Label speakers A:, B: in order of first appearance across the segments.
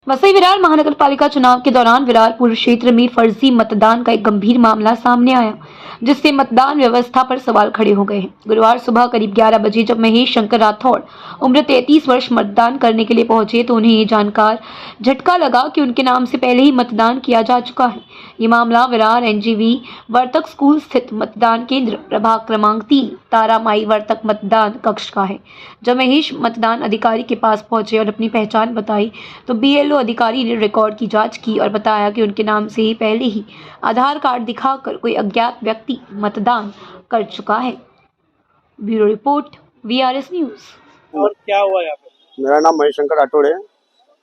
A: वसई विरार महानगर पालिका चुनाव के दौरान विरारपुर क्षेत्र में फर्जी मतदान का एक गंभीर मामला सामने आया, जिससे मतदान व्यवस्था पर सवाल खड़े हो गए हैं। गुरुवार सुबह करीब 11 बजे जब महेश शंकर राठौड़ उम्र 33 वर्ष मतदान करने के लिए पहुंचे तो उन्हें ये जानकर झटका लगा कि उनके नाम से पहले ही मतदान किया जा चुका है। ये मामला विरार एनजीवी वर्तक स्कूल स्थित मतदान केंद्र प्रभाग क्रमांक 3 तारामाई वर्तक मतदान कक्ष का है। जब महेश मतदान अधिकारी के पास पहुंचे और अपनी पहचान बताई तो बीएलओ अधिकारी ने रिकॉर्ड की जांच की और बताया कि उनके नाम से ही पहले ही आधार कार्ड दिखाकर कोई अज्ञात व्यक्ति मतदान कर चुका है। Bureau report VRS news.
B: और क्या हुआ यहाँ पे?
C: मेरा नाम महेश शंकर राठौड़ है।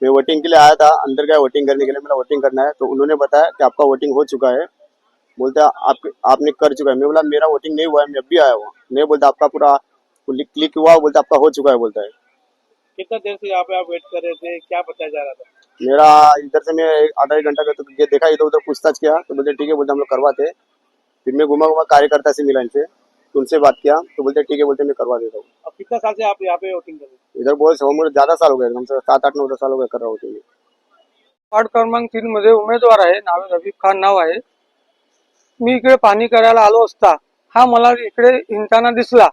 C: मैं वोटिंग के लिए आया था, अंदर गया वोटिंग करने के लिए। मेरा वोटिंग करना है तो उन्होंने बताया कि आपका वोटिंग हो चुका है। बोलते आपने कर चुका है। मैं बोला मेरा वोटिंग नहीं हुआ है, मैं अभी आया हुआ। नहीं, बोलता आपका पूरा क्लिक हुआ, बोलता आपका हो चुका है। बोलता है
B: कितना देर से यहाँ पे आप वेट कर रहे थे, क्या बताया जा रहा था?
C: मेरा इधर से मैं आधा एक घंटा का तो ये देखा, इधर उधर पूछताछ किया तो बोलते ठीक है, बोलते हम लोग करवाते। फिर मैं घुमा कार्यकर्ता से मिला, इनसे तो उनसे बात किया तो बोलते ठीक है, बोलते मैं करवा देता हूँ।
B: अब कितना साल से आप यहाँ पे वोटिंग कर रहे थे?
C: इधर बहुत मुझे ज्यादा साल हो गए, कम से 7-8-9 साल हो गए कर रहा हूँ।
D: वार्ड क्रमांक 3 मध्ये उमेदवार आहे, नाव रफीक खान नाव आहे। मी इकडे पाणी करायला आलो असता हा मला इकडे हिंडताना दिसला,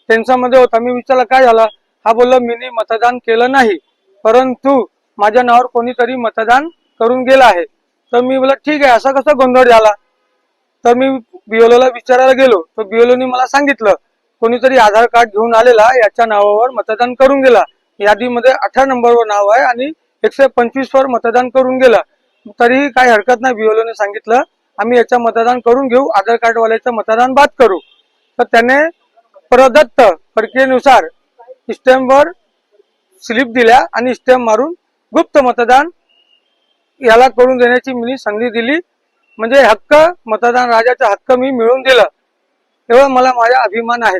D: टेन्शनमध्ये होता। मी विचारलं काय झालं, हा बोलला मी मतदान केलं नाही, परंतु माझ्या नावावर कोणीतरी मतदान करून गेला आहे। तर मी बोला ठीक आहे, असा कसा गोंधळ झाला। तर मी बीएलओला विचारायला गेलो तर बीएलओनी मला सांगितलं कोणीतरी आधार कार्ड घेऊन आलेला याच्या नावावर मतदान करून गेला। यादीमध्ये 18 नंबरवर नाव आहे आणि 125 वर मतदान करून गेला। तरीही काही हरकत नाही, बीएलओने सांगितलं आम्ही याचा मतदान करून घेऊ, आधार कार्ड वाल्याचं मतदान बाद करू। तर त्याने प्रदत्त प्रक्रियेनुसार स्टॅम्पवर स्लिप दिल्या आणि स्टॅम्प मारून गुप्त मतदान याला करून देण्याची मी संधी दिली। म्हणजे हक्क, मतदान राजाचा हक्क मी मिळवून दिला, एवढा मला माझा अभिमान आहे।